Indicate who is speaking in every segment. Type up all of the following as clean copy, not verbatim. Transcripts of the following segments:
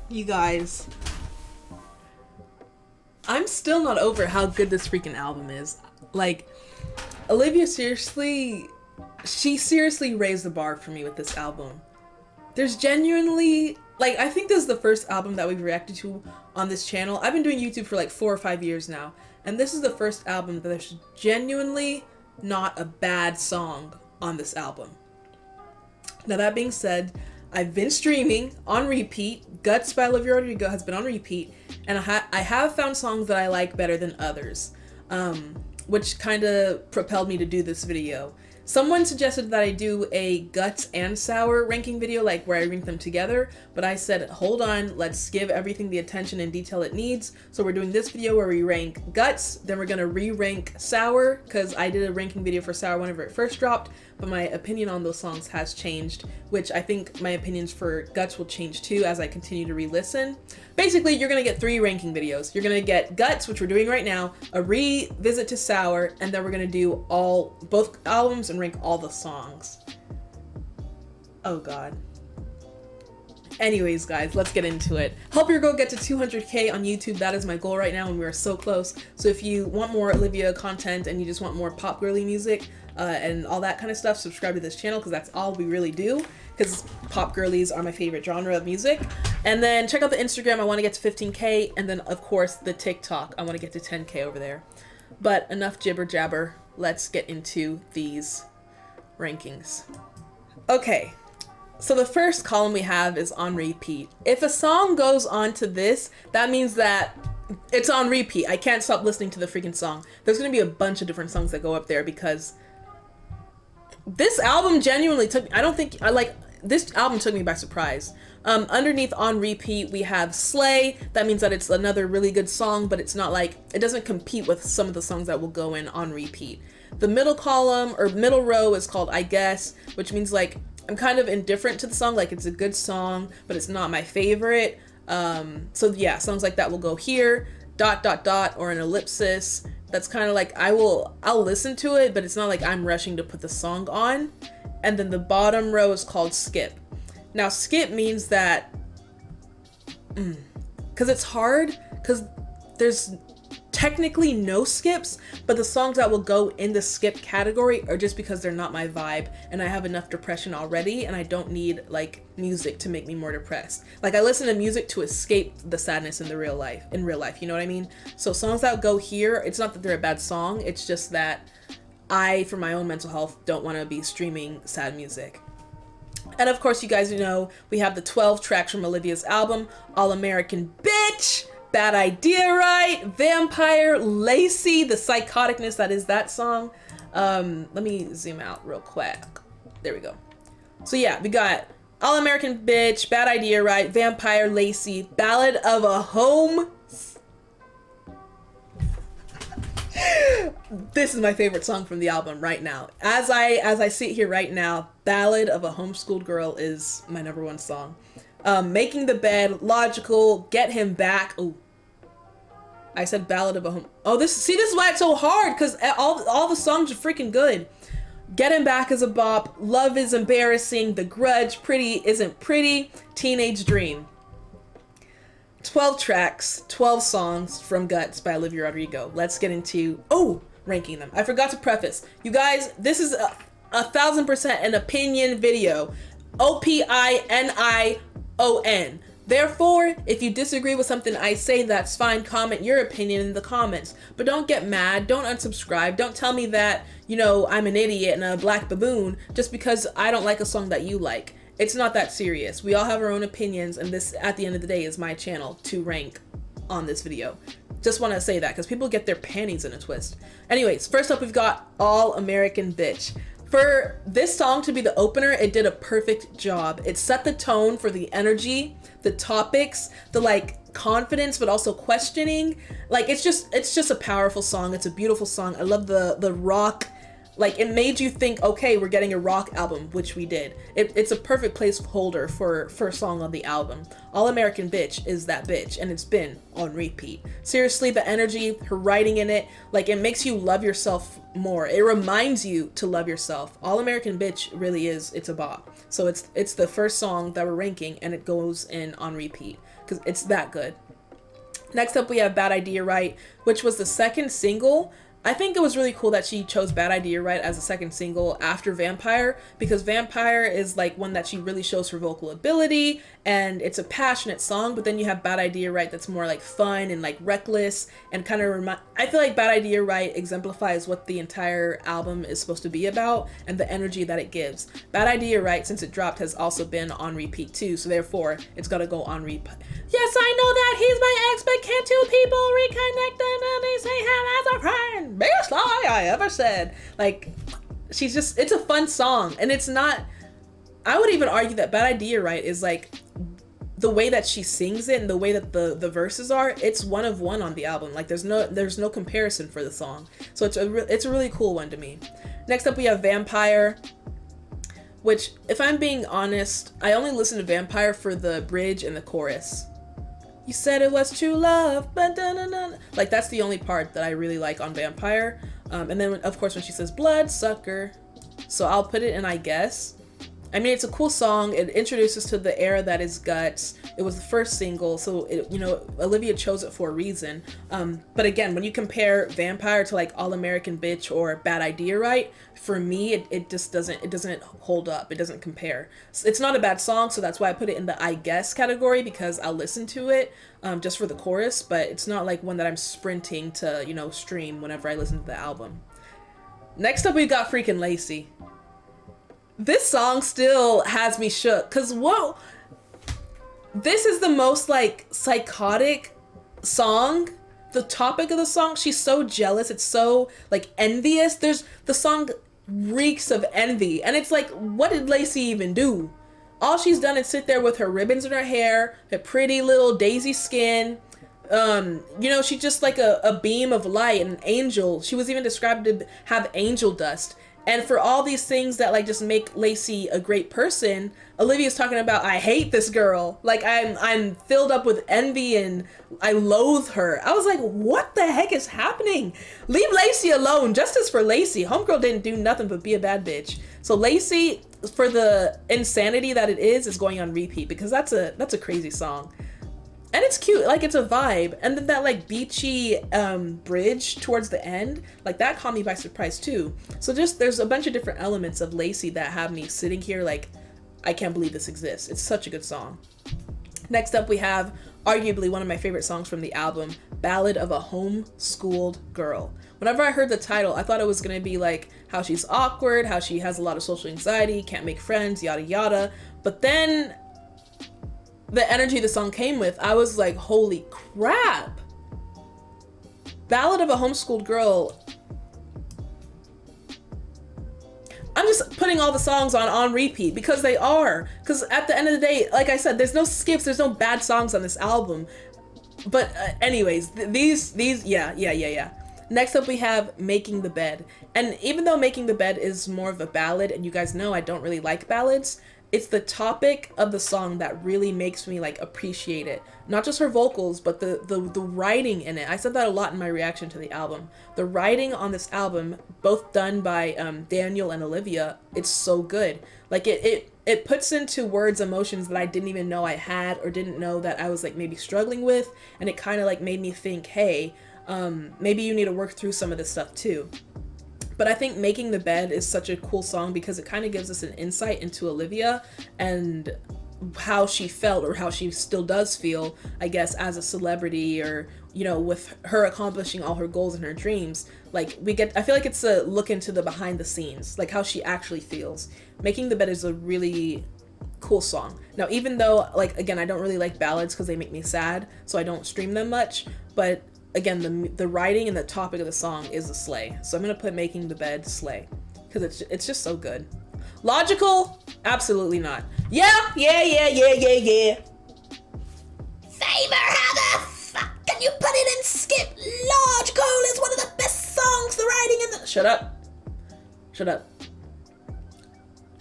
Speaker 1: You guys, I'm still not over how good this freaking album is. Like, Olivia seriously raised the bar for me with this album. There's genuinely, like, I think this is the first album that we've reacted to on this channel. I've been doing YouTube for like 4 or 5 years now, and this is the first album that there's genuinely not a bad song on this album. Now that being said, I've been streaming on repeat. Guts by Olivia Rodrigo has been on repeat, and I have found songs that I like better than others, which kind of propelled me to do this video. Someone suggested that I do a Guts and Sour ranking video, like where I rank them together, but I said, hold on, let's give everything the attention and detail it needs. So we're doing this video where we rank Guts, then we're gonna re-rank Sour, because I did a ranking video for Sour whenever it first dropped, but my opinion on those songs has changed, which I think my opinions for Guts will change too as I continue to re-listen. Basically, you're gonna get 3 ranking videos. You're gonna get Guts, which we're doing right now, a revisit to Sour, and then we're gonna do both albums and rank all the songs. Oh god. Anyways, guys, let's get into it. Help your girl get to 200K on YouTube. That is my goal right now, and we are so close. So if you want more Olivia content and you just want more pop girly music and all that kind of stuff, subscribe to this channel, because that's all we really do, because pop girlies are my favorite genre of music. And then check out the Instagram. I want to get to 15K, and then of course the TikTok. I want to get to 10K over there. But enough jibber jabber. Let's get into these rankings. Okay. So the first column we have is on repeat. If a song goes on to this, that means that it's on repeat. I can't stop listening to the freaking song. There's gonna be a bunch of different songs that go up there, because this album genuinely took me, this album took me by surprise. Underneath on repeat, we have Slay. That means that it's another really good song, but it's not like, it doesn't compete with some of the songs that will go in on repeat. The middle column, or middle row, is called I Guess, which means like, I'm kind of indifferent to the song, like it's a good song, but it's not my favorite. So yeah, songs like that will go here. ... or an ellipsis. That's kind of like, I'll listen to it, but it's not like I'm rushing to put the song on. And then the bottom row is called skip. Now skip means that, because it's hard, because there's technically no skips, but the songs that will go in the skip category are just because they're not my vibe, and I have enough depression already, and I don't need like music to make me more depressed. Like, I listen to music to escape the sadness in real life, you know what I mean? So songs that go here, it's not that they're a bad song, it's just that I, for my own mental health, don't want to be streaming sad music. And of course, you guys know we have the 12 tracks from Olivia's album, All American Bitch, Bad Idea, Right, Vampire, Lacey, the psychoticness that is that song. Let me zoom out real quick. There we go. So yeah, we got All American Bitch, Bad Idea, Right, Vampire, Lacey, Ballad of a Home. This is my favorite song from the album right now. As I sit here right now, Ballad of a Homeschooled Girl is my #1 song. Making the Bed, Logical, Get Him Back. Oh, I said Ballad of a Home. Oh, this is why it's so hard, because all the songs are freaking good. Get Him Back is a bop. Love is Embarrassing. The Grudge, Pretty Isn't Pretty. Teenage Dream. 12 tracks, 12 songs from Guts by Olivia Rodrigo. Let's get into, ranking them. I forgot to preface. You guys, this is 1000% an opinion video. OPINION. Therefore, if you disagree with something I say, that's fine. Comment your opinion in the comments. But don't get mad. Don't unsubscribe. Don't tell me that, you know, I'm an idiot and a black baboon just because I don't like a song that you like. It's not that serious. We all have our own opinions, and this, at the end of the day, is my channel to rank on this video. Just want to say that, because people get their panties in a twist. Anyways, first up, we've got All American Bitch. For this song to be the opener, it did a perfect job. It set the tone for the energy, the topics, the like confidence, but also questioning. Like, it's just a powerful song. It's a beautiful song. I love the rock Like, it made you think, okay, we're getting a rock album, which we did. It's a perfect placeholder for first song on the album. All American Bitch is that bitch, and it's been on repeat. Seriously, the energy, her writing in it, like, it makes you love yourself more. It reminds you to love yourself. All American Bitch really is, it's a bop. So it's the first song that we're ranking, and it goes in on repeat, because it's that good. Next up, we have Bad Idea Right, which was the second single. I think it was really cool that she chose Bad Idea Right as a second single after Vampire, because Vampire is like one that she really shows her vocal ability, and it's a passionate song, but then you have Bad Idea Right that's more like fun and like reckless, and kind of I feel like Bad Idea Right exemplifies what the entire album is supposed to be about and the energy that it gives. Bad Idea Right, since it dropped, has also been on repeat too, so therefore it's gotta go on repeat. Yes, I know that he's my ex, but can't two people reconnect and they say him as a friend? Biggest lie I ever said. Like, she's just, it's a fun song, and it's not, I would even argue that Bad Idea Right is like, the way that she sings it and the way that the verses are, it's one of one on the album. Like, there's no comparison for the song. So it's a really cool one to me. Next up, we have Vampire, which, if I'm being honest, I only listen to Vampire for the bridge and the chorus. You said it was true love, but da-na-na. Like, that's the only part that I really like on Vampire. And then, of course, when she says blood sucker. So I'll put it in I guess. I mean, it's a cool song. It introduces to the era that is Guts. It was the first single, so you know, Olivia chose it for a reason. But again, when you compare Vampire to like All American Bitch or Bad Idea Right, for me, it just doesn't hold up. It doesn't compare. It's not a bad song, so that's why I put it in the I guess category, because I'll listen to it just for the chorus, but it's not like one that I'm sprinting to, you know, stream whenever I listen to the album. Next up, we got freaking Lacey. This song still has me shook, because whoa, this is the most like psychotic song. The topic of the song, she's so jealous, it's so like envious. The song reeks of envy, and it's like, what did Lacey even do? All she's done is sit there with her ribbons in her hair, her pretty little daisy skin. You know, she's just like a beam of light, an angel. She was even described to have angel dust. And for all these things that like just make Lacey a great person, Olivia's talking about, I hate this girl. Like, I'm filled up with envy and I loathe her. I was like, what the heck is happening? Leave Lacey alone. Justice for Lacey. Homegirl didn't do nothing but be a bad bitch. So Lacey, for the insanity that it is going on repeat, because that's a crazy song. And it's cute, like, it's a vibe. And then that like beachy bridge towards the end, like that caught me by surprise too. So just, there's a bunch of different elements of Lacey that have me sitting here like, I can't believe this exists. It's such a good song. Next up, we have arguably one of my favorite songs from the album, Ballad of a Homeschooled Girl. Whenever I heard the title, I thought it was gonna be like how she's awkward, how she has a lot of social anxiety, can't make friends, yada yada. But then the energy the song came with, I was like, holy crap. Ballad of a Homeschooled Girl. I'm just putting all the songs on repeat because they are. Because at the end of the day, like I said, there's no skips, there's no bad songs on this album. But anyways, these, yeah. Next up, we have Making the Bed. And even though Making the Bed is more of a ballad, and you guys know I don't really like ballads, it's the topic of the song that really makes me like appreciate it. Not just her vocals, but the writing in it. I said that a lot in my reaction to the album. The writing on this album, both done by Daniel and Olivia, it's so good. Like it puts into words emotions that I didn't even know I had, or didn't know that I was like maybe struggling with, and it kind of like made me think, hey, maybe you need to work through some of this stuff too. But I think Making the Bed is such a cool song because it kind of gives us an insight into Olivia and how she felt, or how she still does feel, I guess, as a celebrity, or, you know, with her accomplishing all her goals and her dreams. Like, I feel like it's a look into the behind the scenes, like how she actually feels. Making the Bed is a really cool song. Now, even though, like, again, I don't really like ballads because they make me sad, so I don't stream them much, but again, the writing and the topic of the song is a slay. So I'm gonna put Making the Bed slay, because it's just so good. Logical? Absolutely not. Yeah. Favour, how the fuck can you put it in skip? Logical is one of the best songs, the writing in the— Shut up. Shut up.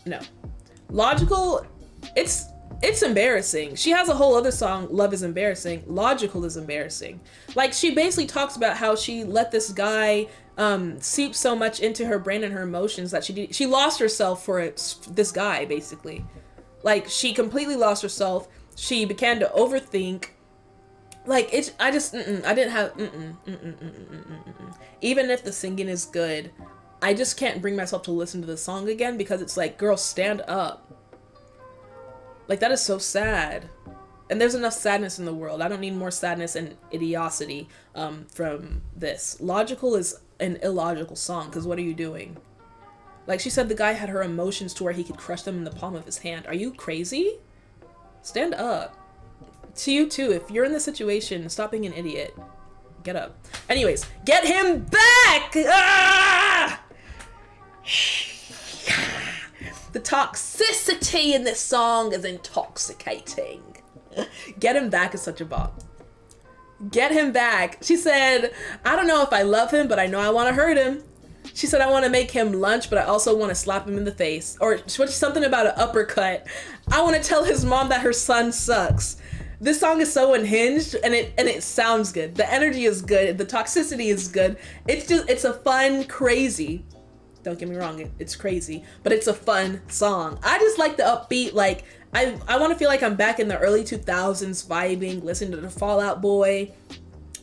Speaker 1: No. Logical, it's embarrassing. She has a whole other song, Love is Embarrassing. Logical is embarrassing. Like, she basically talks about how she let this guy seep so much into her brain and her emotions that she lost herself for this guy, basically. Like, she completely lost herself. She began to overthink. Like, I didn't have, Even if the singing is good, I just can't bring myself to listen to the song again because it's like, girl, stand up. Like, that is so sad. And there's enough sadness in the world. I don't need more sadness and idiocity from this. Logical is an illogical song, because what are you doing? Like, she said the guy had her emotions to where he could crush them in the palm of his hand. Are you crazy? Stand up. To you too, if you're in this situation, stop being an idiot. Get up. Anyways, get him back! Ah! The toxicity in this song is intoxicating. Get him back is such a bop. Get him back. She said, I don't know if I love him, but I know I want to hurt him. She said, I want to make him lunch, but I also want to slap him in the face. Or something about an uppercut. I want to tell his mom that her son sucks. This song is so unhinged, and it sounds good. The energy is good. The toxicity is good. It's a fun, crazy. Don't get me wrong, it's crazy, but it's a fun song. I just like the upbeat, like, I want to feel like I'm back in the early 2000s vibing, listening to the Fall Out Boy,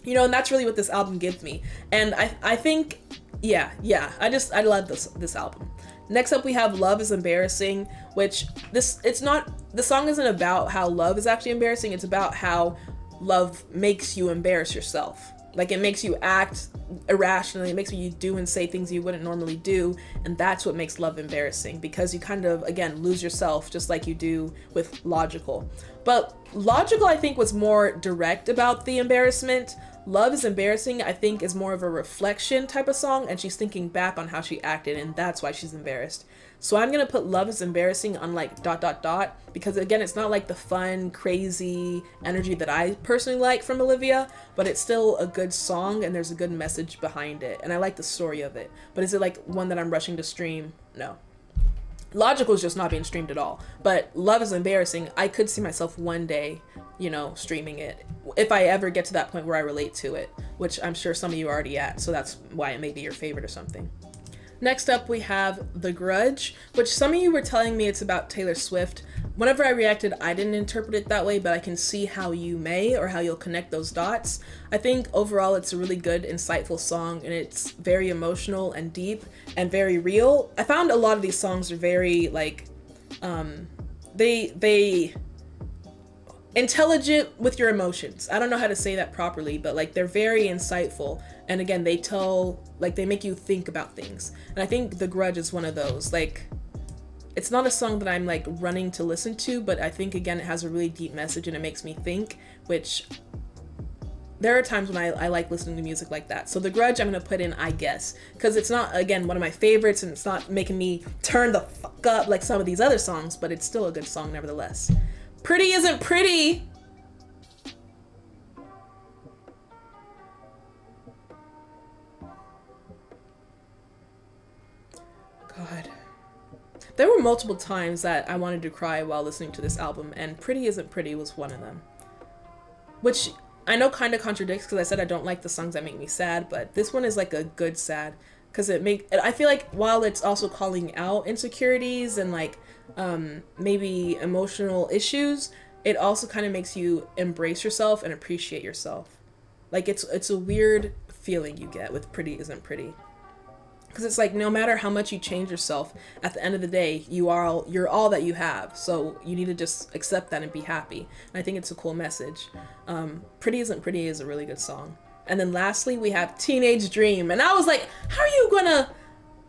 Speaker 1: you know, and that's really what this album gives me. And I think, yeah, I love this album. Next up we have Love is Embarrassing, which the song isn't about how love is actually embarrassing, it's about how love makes you embarrass yourself. Like, it makes you act irrationally, it makes you do and say things you wouldn't normally do, and that's what makes love embarrassing, because you kind of, again, lose yourself just like you do with Logical. But Logical, I think, was more direct about the embarrassment. Love is Embarrassing, I think, is more of a reflection type of song, and she's thinking back on how she acted, and that's why she's embarrassed. So I'm gonna put Love is Embarrassing on like ... because again, it's not like the fun, crazy energy that I personally like from Olivia, but it's still a good song and there's a good message behind it, and I like the story of it. But is it like one that I'm rushing to stream? No. Logical is just not being streamed at all. But Love is Embarrassing, I could see myself one day, you know, streaming it. If I ever get to that point where I relate to it, which I'm sure some of you are already at, so that's why it may be your favorite or something. Next up we have The Grudge, which some of you were telling me it's about Taylor Swift. Whenever I reacted, I didn't interpret it that way, but I can see how you may, or how you'll connect those dots. I think overall it's a really good, insightful song, and it's very emotional and deep and very real. I found a lot of these songs are very, like, they intelligent with your emotions. I don't know how to say that properly, but like, they're very insightful. And again, they make you think about things. And I think The Grudge is one of those. Like, it's not a song that I'm like running to listen to, but I think, again, it has a really deep message and it makes me think, which there are times when I like listening to music like that. So The Grudge, I'm gonna put in I guess, because it's not, again, one of my favorites, and it's not making me turn the fuck up like some of these other songs, but it's still a good song nevertheless. Pretty Isn't Pretty. God. There were multiple times that I wanted to cry while listening to this album, and Pretty Isn't Pretty was one of them. Which I know kind of contradicts, because I said I don't like the songs that make me sad, but this one is like a good sad, because I feel like while it's also calling out insecurities and like maybe emotional issues, it also kind of makes you embrace yourself and appreciate yourself. Like, it's a weird feeling you get with Pretty Isn't Pretty. Because it's like, no matter how much you change yourself, at the end of the day, you're all that you have. So you need to just accept that and be happy. And I think it's a cool message. Pretty Isn't Pretty is a really good song. And then lastly, we have Teenage Dream. And I was like, how are you gonna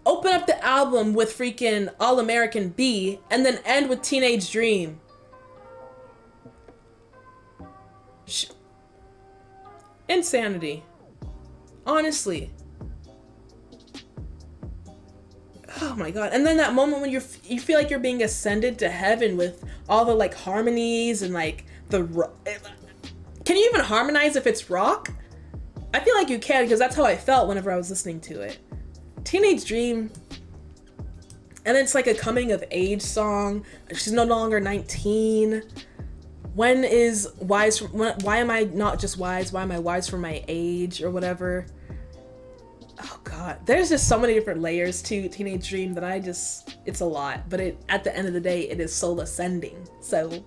Speaker 1: open up the album with freaking All American B and then end with Teenage Dream? Insanity. Honestly. Oh my god. And then that moment when you feel like you're being ascended to heaven with all the like harmonies and like the can you even harmonize if it's rock? I feel like you can, because that's how I felt whenever I was listening to it. Teenage Dream, And it's like a coming of age song. She's no longer 19. When is wise? Why am I not just wise? Why am I wise for my age or whatever? Oh God, there's just so many different layers to Teenage Dream that it's a lot. But at the end of the day, it is soul ascending. So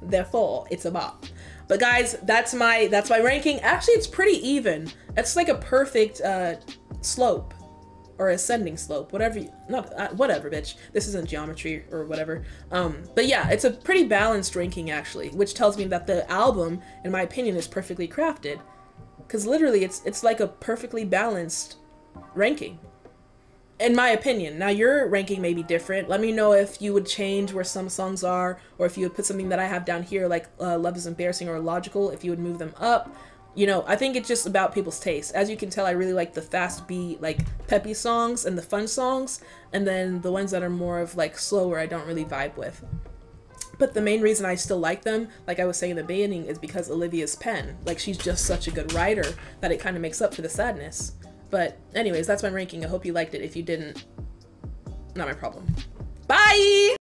Speaker 1: therefore, it's a bop. But guys, that's my ranking. Actually, it's pretty even. It's like a perfect slope. Or ascending slope, whatever, whatever, bitch. This isn't geometry or whatever. But yeah, it's a pretty balanced ranking actually, which tells me that the album, in my opinion, is perfectly crafted. Because literally, it's like a perfectly balanced ranking, in my opinion. Now your ranking may be different. Let me know if you would change where some songs are, or if you would put something that I have down here, like Love is Embarrassing or Logical, if you would move them up. You know, I think it's just about people's taste. As you can tell, I really like the fast beat, like peppy songs and the fun songs, and then the ones that are more of like slower, I don't really vibe with. But the main reason I still like them, like I was saying in the beginning, is because Olivia's pen. Like, she's just such a good writer that it kind of makes up for the sadness. But anyways, that's my ranking. I hope you liked it. If you didn't, not my problem. Bye!